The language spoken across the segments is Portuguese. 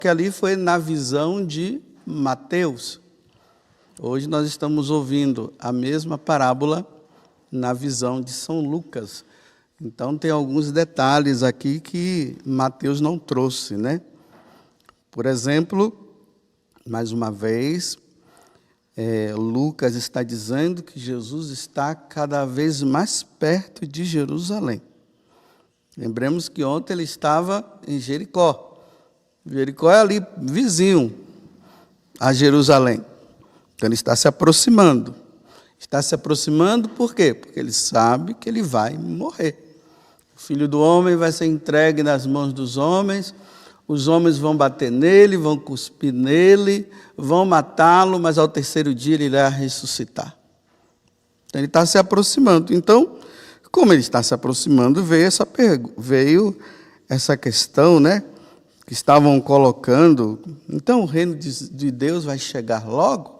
que ali foi na visão de Mateus. Hoje nós estamos ouvindo a mesma parábola na visão de São Lucas. Então tem alguns detalhes aqui que Mateus não trouxe, né? Por exemplo, mais uma vez, Lucas está dizendo que Jesus está cada vez mais perto de Jerusalém. Lembremos que ontem ele estava em Jericó. Jericó é ali vizinho a Jerusalém. Então ele está se aproximando. Está se aproximando por quê? Porque ele sabe que ele vai morrer. O Filho do Homem vai ser entregue nas mãos dos homens. Os homens vão bater nele, vão cuspir nele, vão matá-lo, mas ao terceiro dia ele irá ressuscitar. Então ele está se aproximando. Então, como ele está se aproximando, veio essa questão, né? Que estavam colocando. Então o reino de Deus vai chegar logo?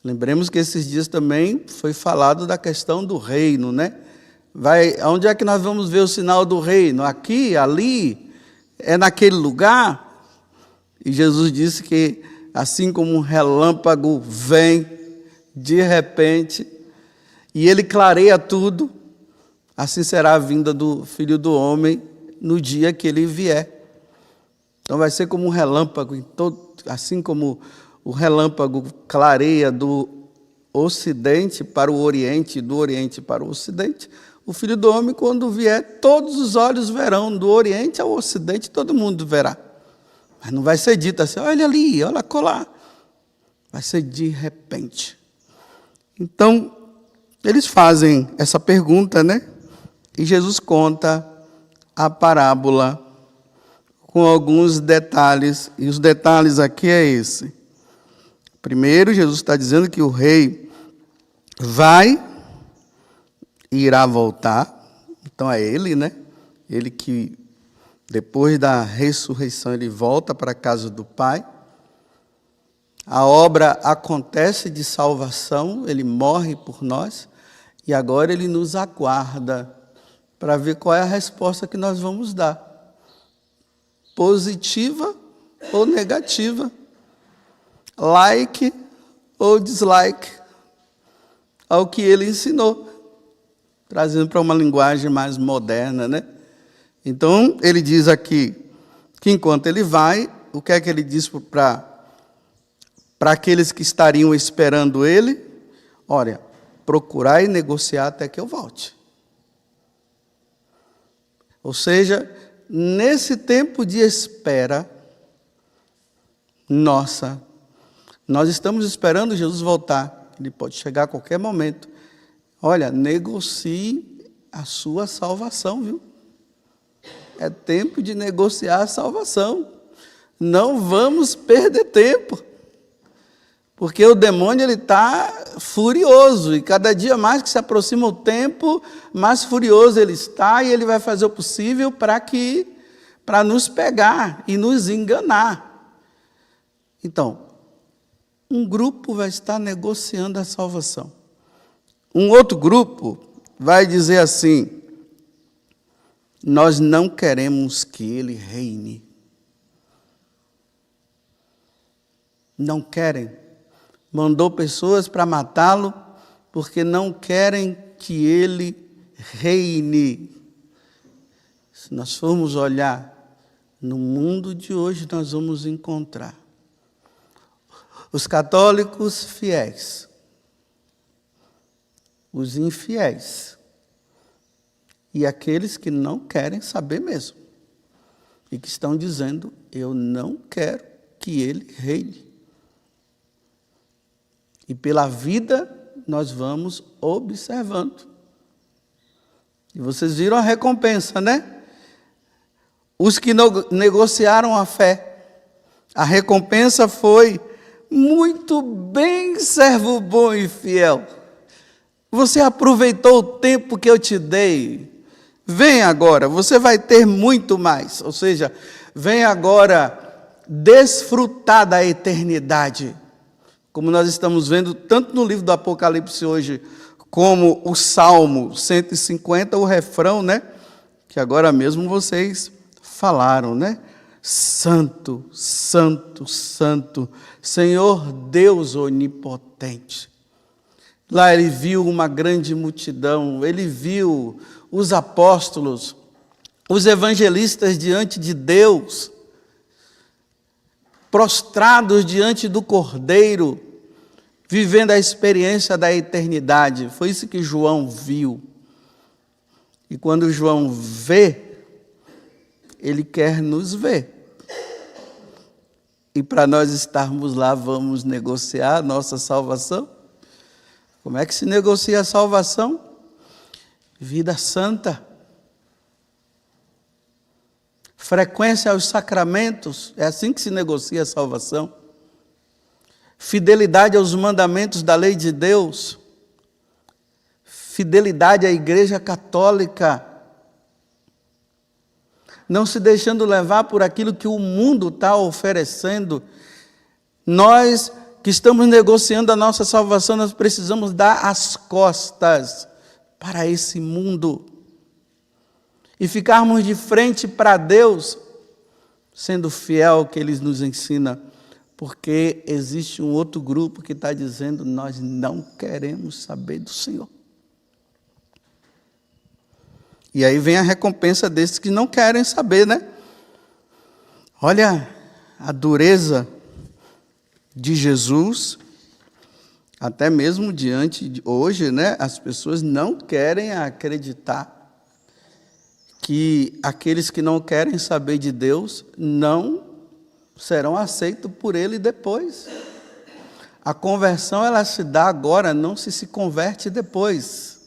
Lembremos que esses dias também foi falado da questão do reino, né? Onde é que nós vamos ver o sinal do reino? Aqui, ali, é naquele lugar? E Jesus disse que assim como um relâmpago vem de repente e ele clareia tudo, assim será a vinda do Filho do Homem no dia que ele vier. Então vai ser como um relâmpago, assim como o relâmpago clareia do ocidente para o oriente, do oriente para o ocidente, o Filho do Homem, quando vier, todos os olhos verão, do oriente ao ocidente, todo mundo verá. Mas não vai ser dito assim, olha ali, olha acolá. Vai ser de repente. Então, eles fazem essa pergunta, né? E Jesus conta a parábola com alguns detalhes, e os detalhes aqui é esse. Primeiro, Jesus está dizendo que o rei vai e irá voltar. Então é ele, né? Ele que, depois da ressurreição, ele volta para a casa do Pai. A obra acontece de salvação, ele morre por nós, e agora ele nos aguarda para ver qual é a resposta que nós vamos dar. Positiva ou negativa, like ou dislike ao que ele ensinou, trazendo para uma linguagem mais moderna, né? Então, ele diz aqui que enquanto ele vai, o que é que ele diz para aqueles que estariam esperando ele? Olha, procurar e negociar até que eu volte. Ou seja, nesse tempo de espera, nós estamos esperando Jesus voltar. Ele pode chegar a qualquer momento. Olha, negocie a sua salvação, viu? É tempo de negociar a salvação. Não vamos perder tempo. Porque o demônio está furioso. E cada dia mais que se aproxima o tempo, mais furioso ele está. E ele vai fazer o possível para nos pegar e nos enganar. Então, um grupo vai estar negociando a salvação. Um outro grupo vai dizer assim, nós não queremos que ele reine. Não querem. Mandou pessoas para matá-lo porque não querem que ele reine. Se nós formos olhar no mundo de hoje, nós vamos encontrar os católicos fiéis, os infiéis e aqueles que não querem saber mesmo e que estão dizendo, eu não quero que ele reine. E pela vida nós vamos observando. E vocês viram a recompensa, né? Os que negociaram a fé, a recompensa foi, muito bem, servo bom e fiel. Você aproveitou o tempo que eu te dei. Vem agora, você vai ter muito mais. Ou seja, vem agora desfrutar da eternidade. Como nós estamos vendo tanto no livro do Apocalipse hoje, como o Salmo 150, o refrão, né? Que agora mesmo vocês falaram, né? Santo, Santo, Santo, Senhor Deus onipotente. Lá ele viu uma grande multidão, ele viu os apóstolos, os evangelistas diante de Deus, prostrados diante do Cordeiro, vivendo a experiência da eternidade. Foi isso que João viu. E quando João vê, ele quer nos ver. E para nós estarmos lá, vamos negociar a nossa salvação? Como é que se negocia a salvação? Vida santa. Frequência aos sacramentos, é assim que se negocia a salvação. Fidelidade aos mandamentos da lei de Deus. Fidelidade à Igreja Católica. Não se deixando levar por aquilo que o mundo está oferecendo. Nós que estamos negociando a nossa salvação, nós precisamos dar as costas para esse mundo e ficarmos de frente para Deus, sendo fiel ao que Ele nos ensina, porque existe um outro grupo que está dizendo: nós não queremos saber do Senhor. E aí vem a recompensa desses que não querem saber, né? Olha a dureza de Jesus, até mesmo diante de hoje, né? As pessoas não querem acreditar que aqueles que não querem saber de Deus não serão aceitos por Ele depois. A conversão, ela se dá agora, não se converte depois.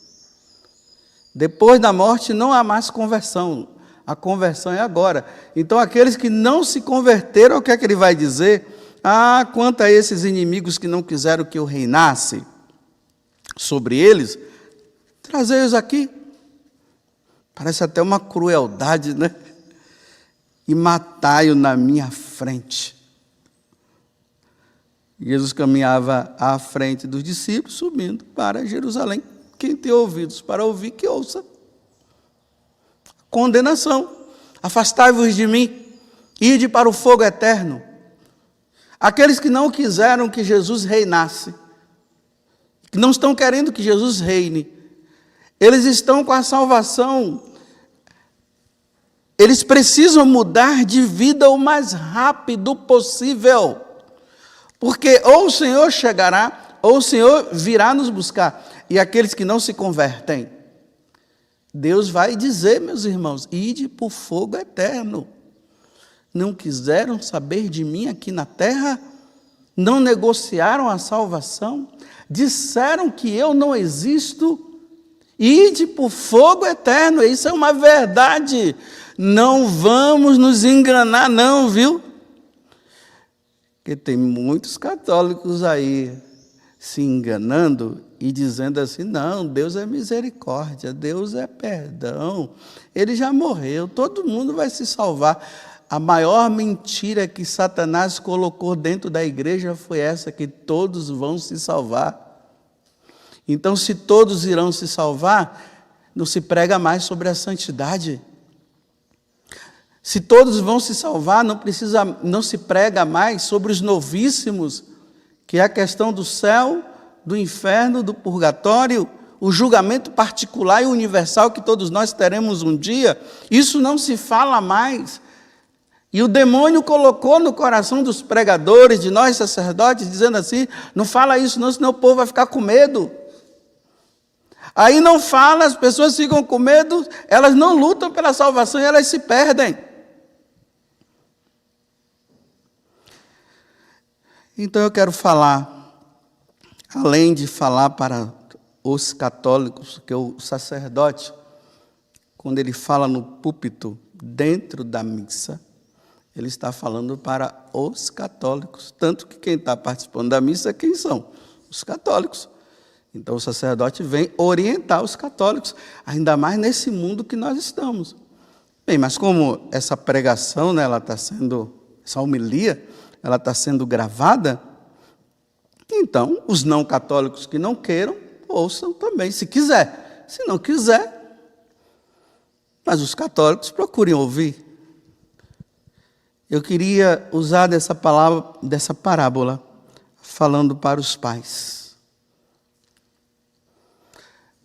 Depois da morte não há mais conversão. A conversão é agora. Então, aqueles que não se converteram, o que é que ele vai dizer? Ah, quanto a esses inimigos que não quiseram que eu reinasse sobre eles, trazei-os aqui. Parece até uma crueldade, né? E matai-o na minha frente. Jesus caminhava à frente dos discípulos, subindo para Jerusalém. Quem tem ouvidos para ouvir, que ouça. Condenação. Afastai-vos de mim, ide para o fogo eterno. Aqueles que não quiseram que Jesus reinasse, que não estão querendo que Jesus reine, eles estão com a salvação. Eles precisam mudar de vida o mais rápido possível. Porque ou o Senhor chegará, ou o Senhor virá nos buscar. E aqueles que não se convertem, Deus vai dizer, meus irmãos, ide para o fogo eterno. Não quiseram saber de mim aqui na terra, não negociaram a salvação, disseram que eu não existo, ide para o fogo eterno. Isso é uma verdade. Não vamos nos enganar não, viu? Porque tem muitos católicos aí se enganando e dizendo assim: não, Deus é misericórdia, Deus é perdão, Ele já morreu, todo mundo vai se salvar. A maior mentira que Satanás colocou dentro da igreja foi essa, que todos vão se salvar. Então, se todos irão se salvar, não se prega mais sobre a santidade. Se todos vão se salvar, não se prega mais sobre os novíssimos, que é a questão do céu, do inferno, do purgatório, o julgamento particular e universal que todos nós teremos um dia. Isso não se fala mais. E o demônio colocou no coração dos pregadores, de nós sacerdotes, dizendo assim: não fala isso não, senão o povo vai ficar com medo. Aí não fala, as pessoas ficam com medo, elas não lutam pela salvação e elas se perdem. Então eu quero falar, além de falar para os católicos, que o sacerdote, quando ele fala no púlpito, dentro da missa, ele está falando para os católicos. Tanto que quem está participando da missa, quem são? Os católicos. Então o sacerdote vem orientar os católicos, ainda mais nesse mundo que nós estamos. Bem, mas como essa pregação, né, essa homilia, ela está sendo gravada, então os não católicos que não queiram, ouçam também, se quiser. Se não quiser, mas os católicos procurem ouvir. Eu queria usar dessa parábola, falando para os pais.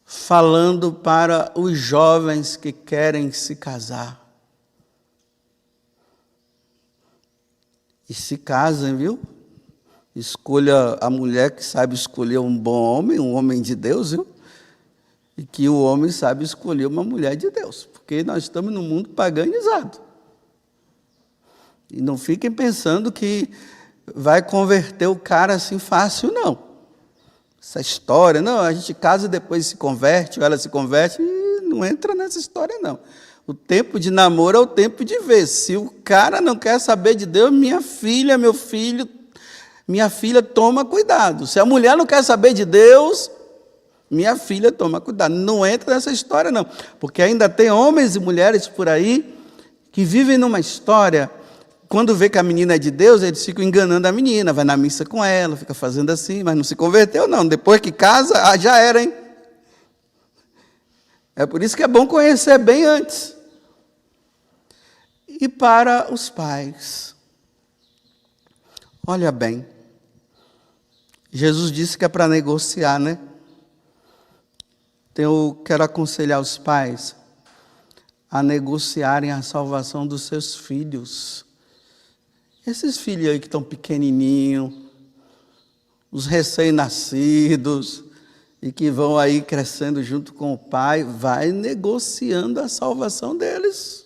Falando para os jovens que querem se casar. E se casem, viu? Escolha a mulher que sabe escolher um bom homem, um homem de Deus, viu? E que o homem sabe escolher uma mulher de Deus. Porque nós estamos num mundo paganizado. E não fiquem pensando que vai converter o cara assim fácil, não. Essa história, não, a gente casa e depois se converte, ou ela se converte, e não entra nessa história, não. O tempo de namoro é o tempo de ver. Se o cara não quer saber de Deus, minha filha, meu filho, minha filha, toma cuidado. Se a mulher não quer saber de Deus, minha filha, toma cuidado. Não entra nessa história, não. Porque ainda tem homens e mulheres por aí que vivem numa história. Quando vê que a menina é de Deus, eles ficam enganando a menina, vai na missa com ela, fica fazendo assim, mas não se converteu, não. Depois que casa, já era, hein? É por isso que é bom conhecer bem antes. E para os pais, olha bem, Jesus disse que é para negociar, né? Então eu quero aconselhar os pais a negociarem a salvação dos seus filhos. Esses filhos aí que estão pequenininhos, os recém-nascidos, e que vão aí crescendo junto com o pai, vai negociando a salvação deles.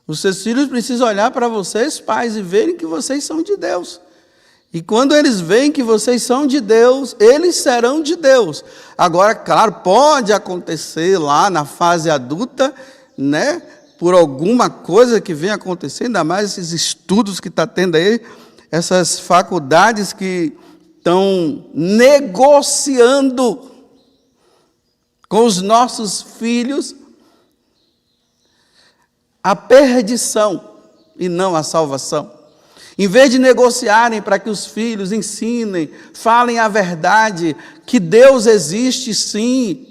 Os seus filhos precisam olhar para vocês, pais, e verem que vocês são de Deus. E quando eles veem que vocês são de Deus, eles serão de Deus. Agora, claro, pode acontecer lá na fase adulta, né? Por alguma coisa que vem acontecendo, ainda mais esses estudos que está tendo aí, essas faculdades que estão negociando com os nossos filhos a perdição e não a salvação. Em vez de negociarem para que os filhos ensinem, falem a verdade, que Deus existe sim,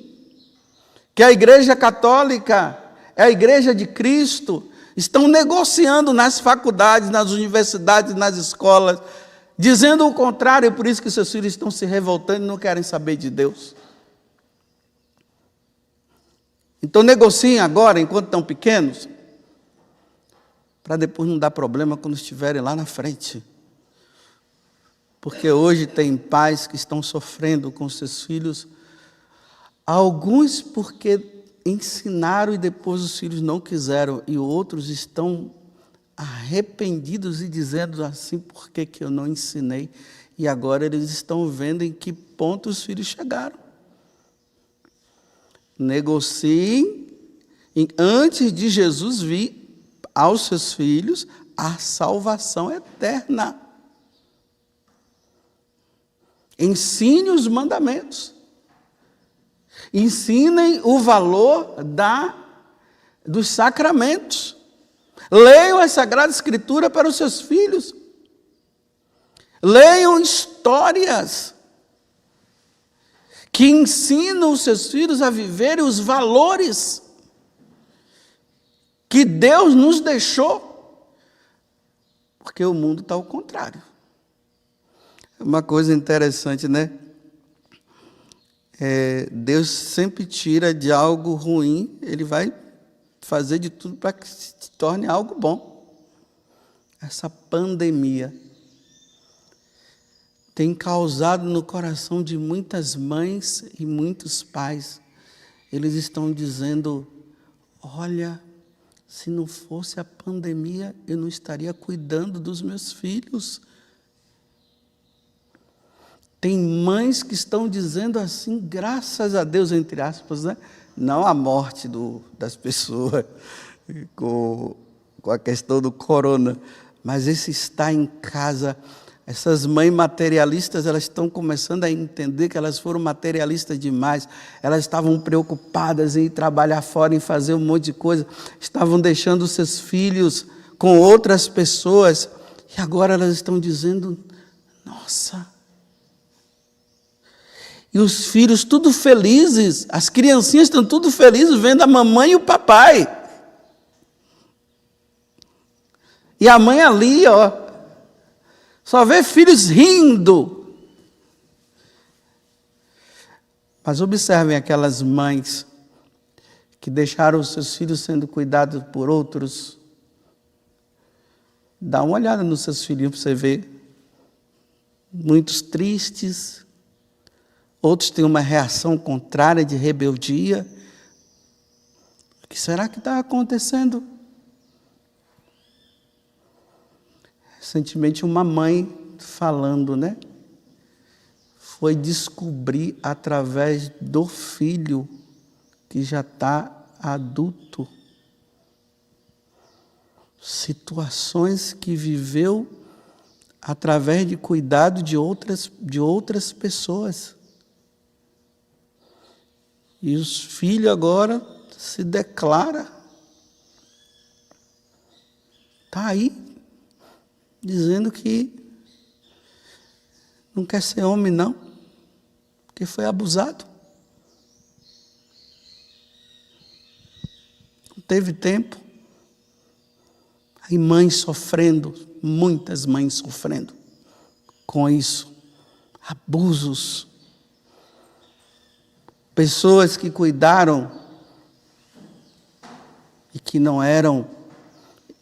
que a Igreja Católica é a Igreja de Cristo, estão negociando nas faculdades, nas universidades, nas escolas, dizendo o contrário, é por isso que seus filhos estão se revoltando e não querem saber de Deus. Então negociem agora, enquanto estão pequenos, para depois não dar problema quando estiverem lá na frente. Porque hoje tem pais que estão sofrendo com seus filhos, alguns porque ensinaram e depois os filhos não quiseram, e outros estão arrependidos e dizendo assim, por que eu não ensinei? E agora eles estão vendo em que ponto os filhos chegaram. Negociem antes de Jesus vir aos seus filhos a salvação eterna. Ensine os mandamentos. Ensinem o valor dos sacramentos. Leiam a Sagrada Escritura para os seus filhos. Leiam histórias que ensinam os seus filhos a viverem os valores que Deus nos deixou, porque o mundo está ao contrário. Uma coisa interessante, né? Deus sempre tira de algo ruim, Ele vai fazer de tudo para que se torne algo bom. Essa pandemia tem causado no coração de muitas mães e muitos pais, eles estão dizendo, olha, se não fosse a pandemia, eu não estaria cuidando dos meus filhos. Tem mães que estão dizendo assim, graças a Deus, entre aspas, né? Não a morte das pessoas com a questão do corona, mas esse estar em casa. Essas mães materialistas, elas estão começando a entender que elas foram materialistas demais. Elas estavam preocupadas em ir trabalhar fora, em fazer um monte de coisa. Estavam deixando seus filhos com outras pessoas. E agora elas estão dizendo, nossa. E os filhos tudo felizes. As criancinhas estão tudo felizes vendo a mamãe e o papai. E a mãe ali, ó, só vê filhos rindo. Mas observem aquelas mães que deixaram os seus filhos sendo cuidados por outros. Dá uma olhada nos seus filhinhos para você ver. Muitos tristes. Outros têm uma reação contrária de rebeldia. O que será que está acontecendo? Recentemente uma mãe falando, né? Foi descobrir através do filho que já está adulto. Situações que viveu através de cuidado de outras pessoas. E os filhos agora se declara. Está aí, dizendo que não quer ser homem não, porque foi abusado. Não teve tempo. Aí mães sofrendo, muitas mães sofrendo com isso. Abusos. Pessoas que cuidaram e que não eram,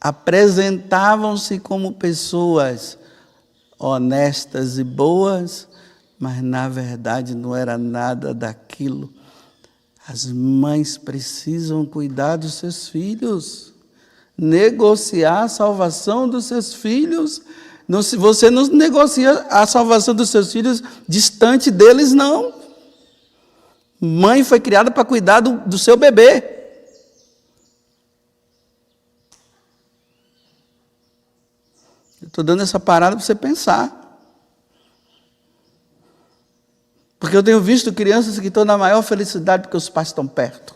apresentavam-se como pessoas honestas e boas, mas na verdade não era nada daquilo. As mães precisam cuidar dos seus filhos, negociar a salvação dos seus filhos. Não, se você não negocia a salvação dos seus filhos distante deles, não. Mãe foi criada para cuidar do seu bebê. Eu estou dando essa parada para você pensar. Porque eu tenho visto crianças que estão na maior felicidade porque os pais estão perto.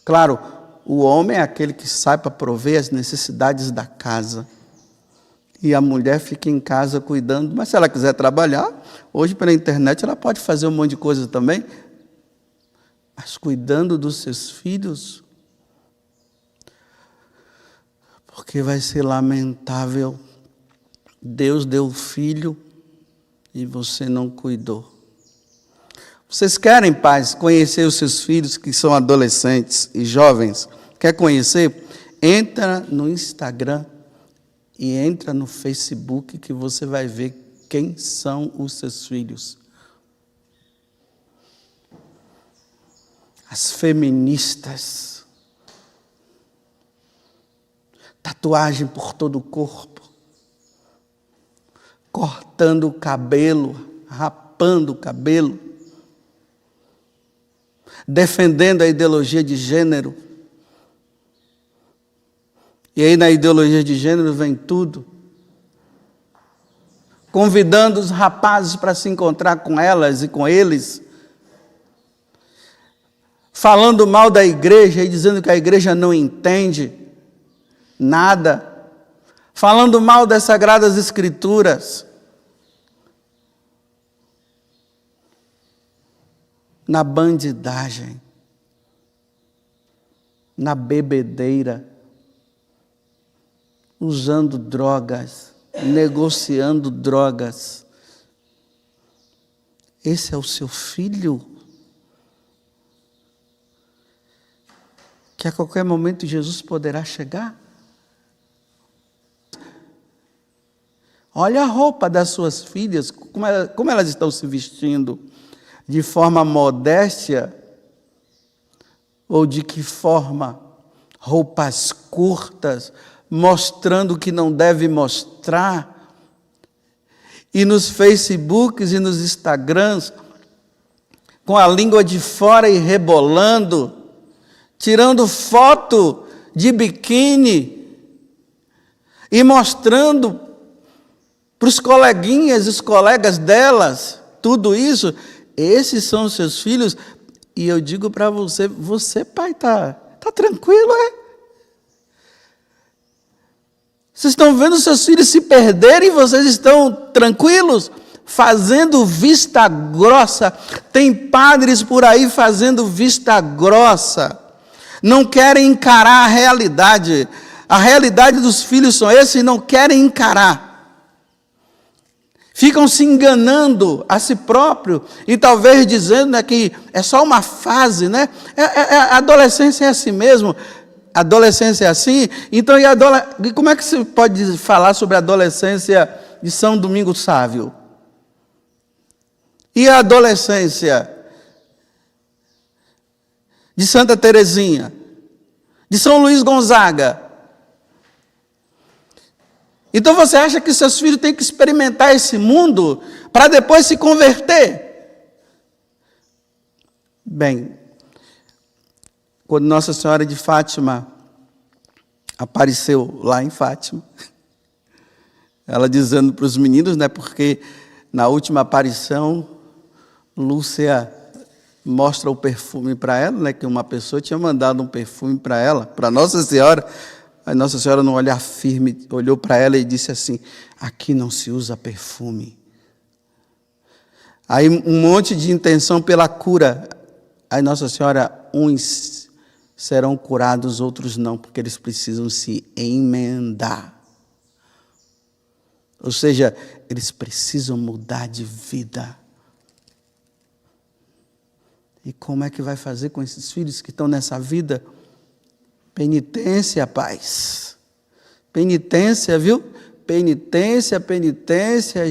Claro, o homem é aquele que sai para prover as necessidades da casa. E a mulher fica em casa cuidando. Mas se ela quiser trabalhar, hoje pela internet ela pode fazer um monte de coisa também. Mas cuidando dos seus filhos, porque vai ser lamentável. Deus deu o filho e você não cuidou. Vocês querem, pais, conhecer os seus filhos que são adolescentes e jovens? Quer conhecer? Entra no Instagram e entra no Facebook que você vai ver quem são os seus filhos. As feministas. Tatuagem por todo o corpo. Cortando o cabelo, rapando o cabelo. Defendendo a ideologia de gênero. E aí na ideologia de gênero vem tudo. Convidando os rapazes para se encontrar com elas e com eles. Falando mal da igreja e dizendo que a igreja não entende nada. Falando mal das Sagradas Escrituras. Na bandidagem, na bebedeira, usando drogas, negociando drogas. Esse é o seu filho? Que a qualquer momento Jesus poderá chegar? Olha a roupa das suas filhas, como elas estão se vestindo. De forma modéstia, ou de que forma? Roupas curtas, mostrando o que não deve mostrar. E nos Facebooks e nos Instagrams, com a língua de fora e rebolando, tirando foto de biquíni e mostrando para os coleguinhas e os colegas delas, tudo isso. Esses são os seus filhos, e eu digo para você, pai, está tranquilo, é? Vocês estão vendo seus filhos se perderem e vocês estão tranquilos? Fazendo vista grossa. Tem padres por aí fazendo vista grossa. Não querem encarar a realidade. A realidade dos filhos são esses e não querem encarar. Ficam se enganando a si próprio e talvez dizendo, né, que é só uma fase, né? A adolescência é assim mesmo. A adolescência é assim. Então, e como é que se pode falar sobre a adolescência de São Domingos Sávio? E a adolescência de Santa Teresinha, de São Luís Gonzaga? Então você acha que seus filhos têm que experimentar esse mundo para depois se converter? Bem, quando Nossa Senhora de Fátima apareceu lá em Fátima, ela dizendo para os meninos, né, porque na última aparição, Lúcia mostra o perfume para ela, né, que uma pessoa tinha mandado um perfume para ela, para Nossa Senhora. A Nossa Senhora, num olhar firme, olhou para ela e disse assim: aqui não se usa perfume. Aí um monte de intenção pela cura. Aí Nossa Senhora, uns serão curados, outros não, porque eles precisam se emendar. Ou seja, eles precisam mudar de vida. E como é que vai fazer com esses filhos que estão nessa vida? Penitência, paz. Penitência, viu? Penitência,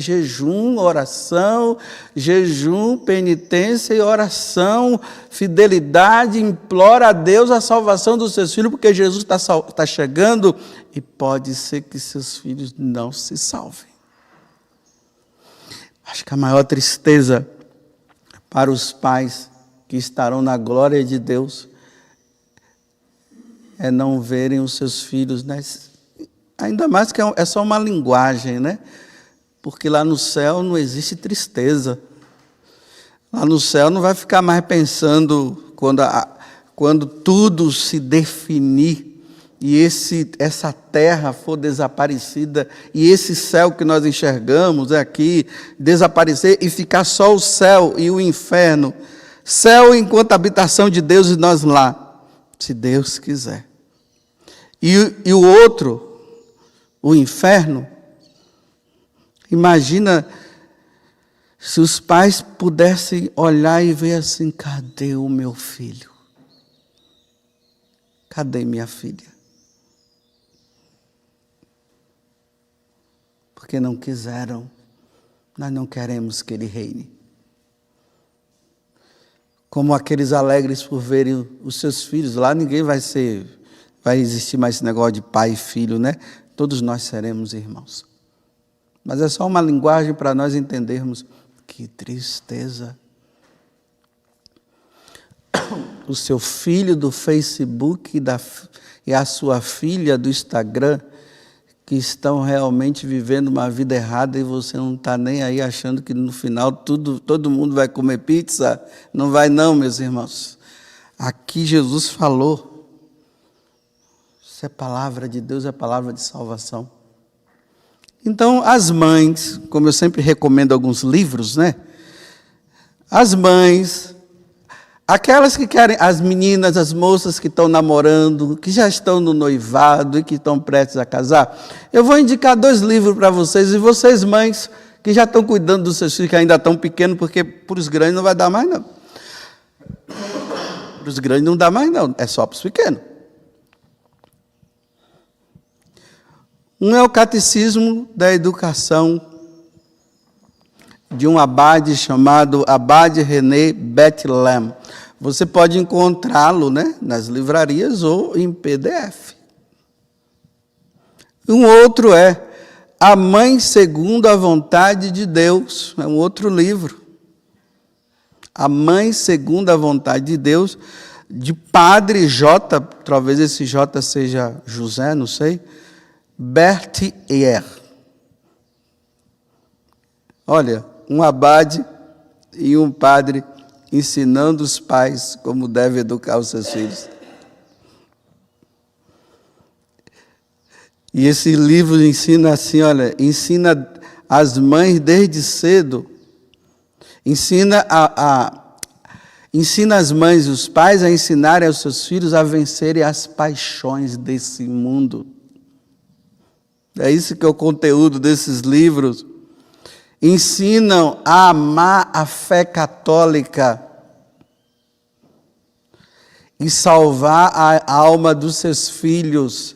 jejum, oração, jejum, penitência e oração, fidelidade, implora a Deus a salvação dos seus filhos, porque Jesus está chegando e pode ser que seus filhos não se salvem. Acho que a maior tristeza para os pais que estarão na glória de Deus é não verem os seus filhos, né? Ainda mais que é só uma linguagem, né? Porque lá no céu não existe tristeza. Lá no céu não vai ficar mais pensando quando tudo se definir e essa terra for desaparecida e esse céu que nós enxergamos aqui desaparecer e ficar só o céu e o inferno. Céu enquanto habitação de Deus e nós lá, se Deus quiser. E o outro, o inferno, imagina se os pais pudessem olhar e ver assim: cadê o meu filho? Cadê minha filha? Porque não quiseram, nós não queremos que ele reine. Como aqueles alegres por verem os seus filhos, lá ninguém vai existir mais esse negócio de pai e filho, né? Todos nós seremos irmãos. Mas é só uma linguagem para nós entendermos que tristeza. O seu filho do Facebook e a sua filha do Instagram, que estão realmente vivendo uma vida errada e você não está nem aí achando que no final todo mundo vai comer pizza. Não vai não, meus irmãos. Aqui Jesus falou. Isso é palavra de Deus, é palavra de salvação. Então, as mães, como eu sempre recomendo alguns livros, né? As mães, aquelas que querem, as meninas, as moças que estão namorando, que já estão no noivado e que estão prestes a casar, eu vou indicar 2 livros para vocês, e vocês mães que já estão cuidando dos seus filhos, que ainda estão pequenos, porque para os grandes não vai dar mais não. Para os grandes não dá mais não, é só para os pequenos. Um é o Catecismo da Educação, de um abade chamado Abade René Bethlehem. Você pode encontrá-lo, né, nas livrarias ou em PDF. Um outro é A Mãe Segundo a Vontade de Deus, é um outro livro. A Mãe Segundo a Vontade de Deus, de Padre J, talvez esse J seja José, não sei, Berthier. Olha, um abade e um padre ensinando os pais como devem educar os seus filhos. E esse livro ensina assim, olha, ensina as mães desde cedo, ensina as mães e os pais a ensinarem aos seus filhos a vencerem as paixões desse mundo. É isso que é o conteúdo desses livros. Ensinam a amar a fé católica e salvar a alma dos seus filhos.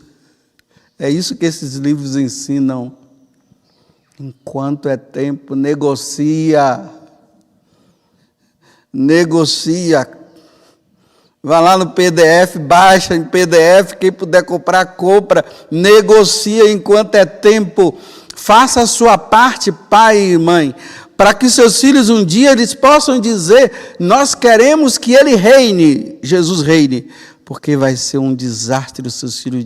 É isso que esses livros ensinam. Enquanto é tempo, negocia. Vai lá no PDF, baixa em PDF, quem puder comprar, compra. Negocia enquanto é tempo. Faça a sua parte, pai e mãe, para que seus filhos um dia eles possam dizer: nós queremos que ele reine, Jesus reine, porque vai ser um desastre os seus filhos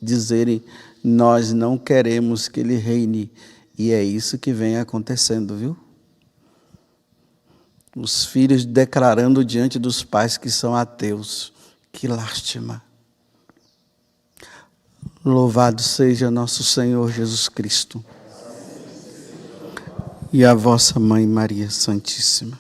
dizerem: nós não queremos que ele reine. E é isso que vem acontecendo, viu? Os filhos declarando diante dos pais que são ateus. Que lástima. Louvado seja nosso Senhor Jesus Cristo e a vossa Mãe Maria Santíssima.